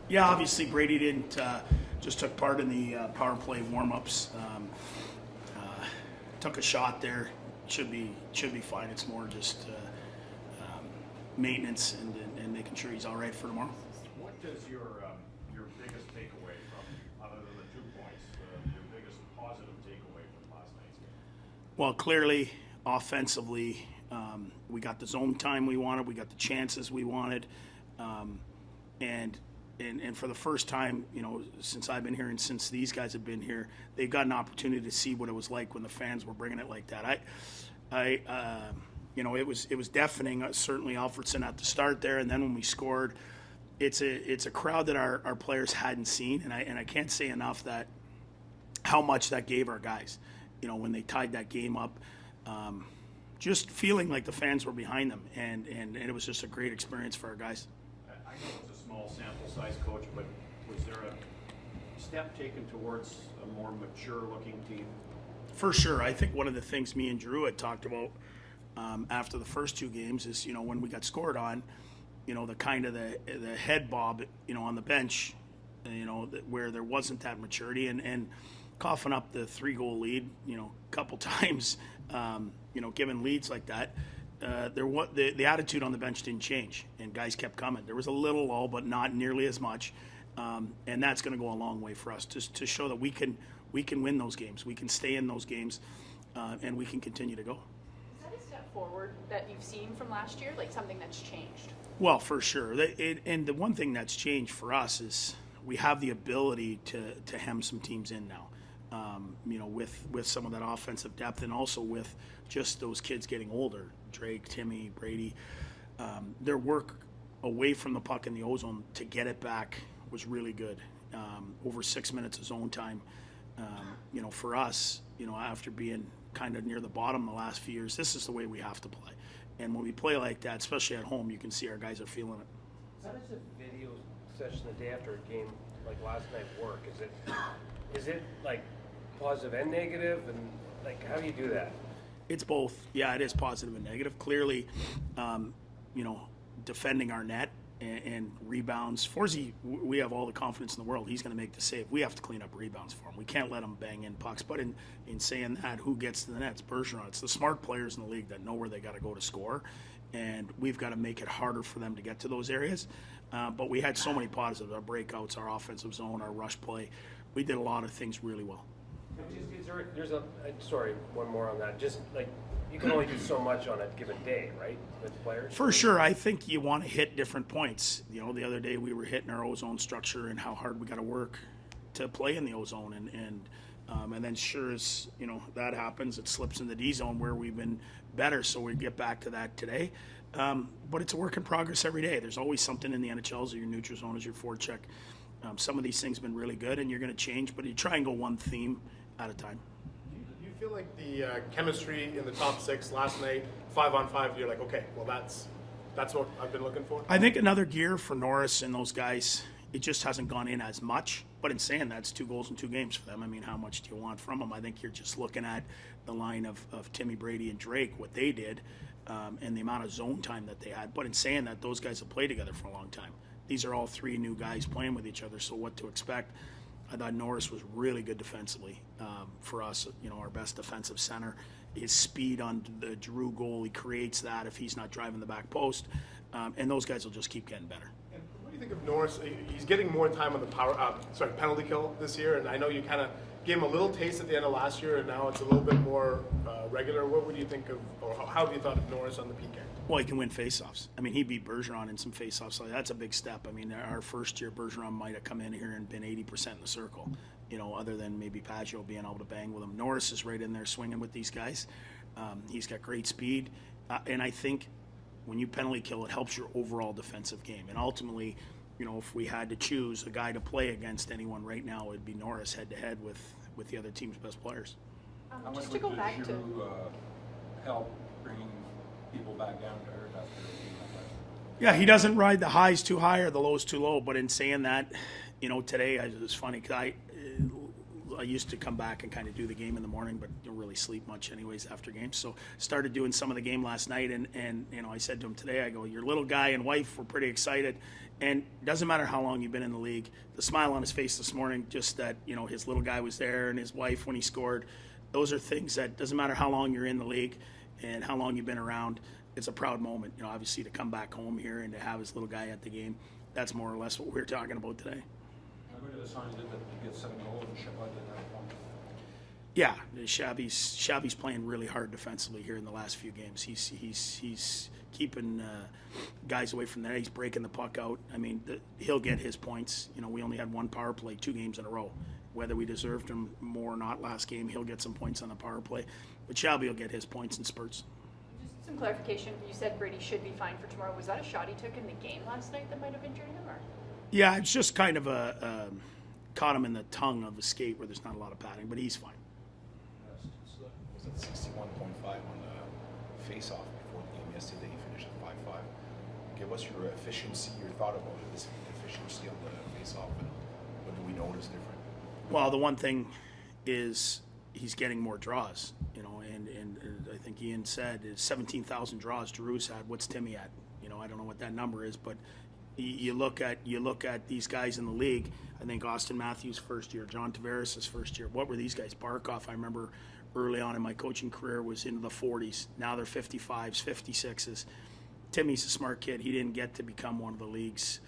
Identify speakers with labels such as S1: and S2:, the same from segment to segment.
S1: Yeah, obviously Brady didn't just took part in the power play warm-ups. Took a shot there. Should be fine. It's more just maintenance and making sure he's all right for tomorrow.
S2: What does your biggest takeaway from, other than the 2 points, your biggest positive takeaway from last night's game?
S1: Well, clearly, offensively, we got the zone time we wanted. We got the chances we wanted, and for the first time, since I've been here and since these guys have been here, they've got an opportunity to see what it was like when the fans were bringing it like that. It was deafening. Certainly, Alfredson at the start there, and then when we scored, it's a crowd that our players hadn't seen, and I can't say enough that how much that gave our guys. When they tied that game up, just feeling like the fans were behind them, and it was just a great experience for our guys.
S2: I know it's a small sample size, Coach, but was there a step taken towards a more mature-looking team?
S1: For sure. I think one of the things me and Drew had talked about after the first 2 games is, when we got scored on, the kind of the head bob, on the bench, where there wasn't that maturity and coughing up the 3-goal lead, a couple times, given leads like that. The attitude on the bench didn't change, and guys kept coming. There was a little lull, but not nearly as much, and that's going to go a long way for us to show that we can win those games, we can stay in those games, and we can continue to go.
S3: Is that a step forward that you've seen from last year, like something that's changed?
S1: Well, for sure, and the one thing that's changed for us is we have the ability to hem some teams in now. With some of that offensive depth, and also with just those kids getting older, Drake, Timmy, Brady, their work away from the puck in the O-zone to get it back was really good. Over 6 minutes of zone time, for us, after being kind of near the bottom the last few years, this is the way we have to play. And when we play like that, especially at home, you can see our guys are feeling it.
S4: How does a video session the day after a game like last night work? Is it like positive and negative, and like how do you do that?
S1: It's both. Yeah, it is positive and negative. Clearly, defending our net and rebounds. Forsey, we have all the confidence in the world. He's going to make the save. We have to clean up rebounds for him. We can't let him bang in pucks. But in saying that, who gets to the net? It's Bergeron. It's the smart players in the league that know where they got to go to score, and we've got to make it harder for them to get to those areas. But we had so many positives: our breakouts, our offensive zone, our rush play. We did a lot of things really well.
S4: Sorry, one more on that. Just like you can only do so much on a given day, right, with players?
S1: For sure. I think you want to hit different points. The other day we were hitting our O-zone structure and how hard we got to work to play in the O-zone. And then sure as, that happens, it slips in the D-zone where we've been better. So we get back to that today. But it's a work in progress every day. There's always something in the NHL as your neutral zone, as your forecheck. Some of these things have been really good, and you're going to change, but you try and go one theme at a time.
S5: Do you feel like the chemistry in the top 6 last night, 5-on-5, you're like, okay, well, that's what I've been looking for?
S1: I think another gear for Norris and those guys, it just hasn't gone in as much. But in saying that, it's 2 goals in 2 games for them. I mean, how much do you want from them? I think you're just looking at the line of Timmy, Brady, and Drake, what they did, and the amount of zone time that they had. But in saying that, those guys have played together for a long time. These are all 3 new guys playing with each other, so what to expect? I thought Norris was really good defensively for us. Our best defensive center. His speed on the Drew goal, he creates that if he's not driving the back post. And those guys will just keep getting better.
S5: And what do you think of Norris? He's getting more time on the penalty kill this year, and I know you kind of gave him a little taste at the end of last year, and now it's a little bit more regular. What would you think of, or how have you thought of Norris on the PK?
S1: Well, he can win faceoffs. I mean, he beat Bergeron in some faceoffs. So that's a big step. I mean, our first year, Bergeron might have come in here and been 80% in the circle, other than maybe Pageau being able to bang with him. Norris is right in there swinging with these guys. He's got great speed. And I think when you penalty kill, it helps your overall defensive game. And ultimately, if we had to choose a guy to play against anyone right now, it would be Norris head-to-head with the other team's best players.
S3: Just to go back to
S6: help bringing people back down to earth after a game like that.
S1: Yeah, he doesn't ride the highs too high or the lows too low. But in saying that, today it was funny because I used to come back and kind of do the game in the morning, but don't really sleep much anyways after games. So started doing some of the game last night, and you know, I said to him today, I go, your little guy and wife were pretty excited, and it doesn't matter how long you've been in the league. The smile on his face this morning, just that, you know, his little guy was there and his wife when he scored. Those are things that doesn't matter how long you're in the league and how long you've been around. It's a proud moment, you know, obviously to come back home here and to have his little guy at the game. That's more or less what we're talking about today.
S6: How good of a sign is it that you get 7 goals and Shabbat didn't have one?
S1: Yeah, Shabby's playing really hard defensively here in the last few games. He's keeping guys away from there. He's breaking the puck out. I mean, he'll get his points. You know, we only had one power play 2 games in a row. Whether we deserved him more or not last game, he'll get some points on the power play. But Shabby will get his points in spurts.
S3: Just some clarification. You said Brady should be fine for tomorrow. Was that a shot he took in the game last night that might have injured him, or?
S1: Yeah, it's just kind of caught him in the tongue of the skate where there's not a lot of padding, but he's fine.
S7: Was it 61.5 on the face-off before the game yesterday? You finished at 5-5. Give us your efficiency, your thought about this efficiency on the face-off, and what do we notice different?
S1: Well, the one thing is he's getting more draws, you know, and I think Ian said is 17,000 draws Giroux's had. What's Timmy at? You know, I don't know what that number is, but you look at these guys in the league. I think Austin Matthews' first year, John Tavares' first year. What were these guys? Barkov, I remember early on in my coaching career, was into the 40s. Now they're 55s, 56s. Timmy's a smart kid. He didn't get to become one of the league's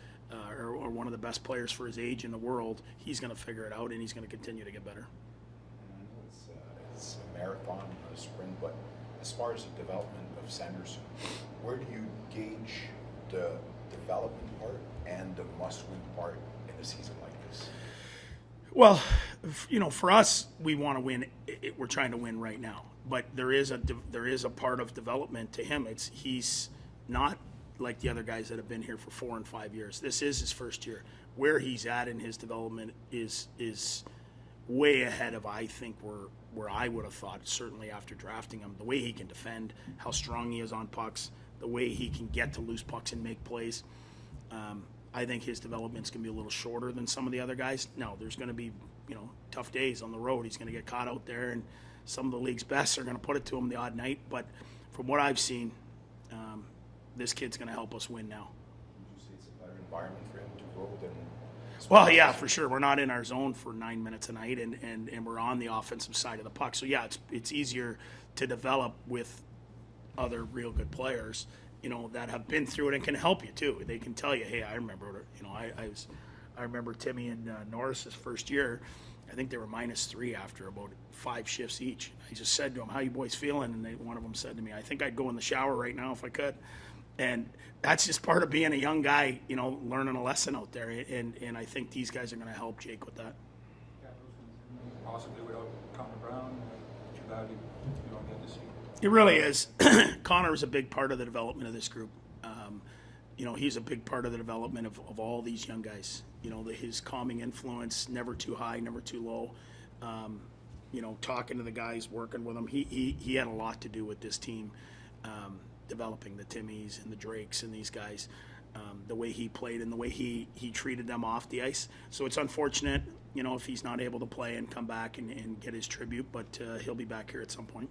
S1: or one of the best players for his age in the world. He's going to figure it out, and he's going to continue to get better.
S7: I know it's a marathon, a sprint, but as far as the development of Sanderson, where do you gauge the development part and the must-win part in a season like this?
S1: Well, you know, for us, we want to win. We're trying to win right now, but there is a part of development to him. He's not like the other guys that have been here for 4 and 5 years. This is his first year. Where he's at in his development is way ahead of, I think, where I would have thought, certainly after drafting him. The way he can defend, how strong he is on pucks, the way he can get to loose pucks and make plays. I think his development's going to be a little shorter than some of the other guys. No, there's going to be, you know, tough days on the road. He's going to get caught out there, and some of the league's best are going to put it to him the odd night. But from what I've seen, this kid's going to help us win now.
S7: Would you say it's a better environment for him to grow than?
S1: Well, yeah, for sure. We're not in our zone for 9 minutes a night, and we're on the offensive side of the puck. So, yeah, it's easier to develop with other real good players, you know, that have been through it and can help you too. They can tell you, hey, I remember, you know, I remember Timmy and Norris's first year. I think they were -3 after about 5 shifts each. I just said to them, "How you boys feeling?" And one of them said to me, "I think I'd go in the shower right now if I could." And that's just part of being a young guy, you know, learning a lesson out there. And I think these guys are going to help Jake with that.
S6: Possibly without Connor Brown, too bad you don't get to see.
S1: It really is. Connor is a big part of the development of this group. You know, he's a big part of the development of all these young guys. You know, his calming influence, never too high, never too low. You know, talking to the guys, working with them. He had a lot to do with this team, developing the Timmies and the Drakes and these guys, the way he played and the way he treated them off the ice. So it's unfortunate, you know, if he's not able to play and come back and get his tribute, but he'll be back here at some point.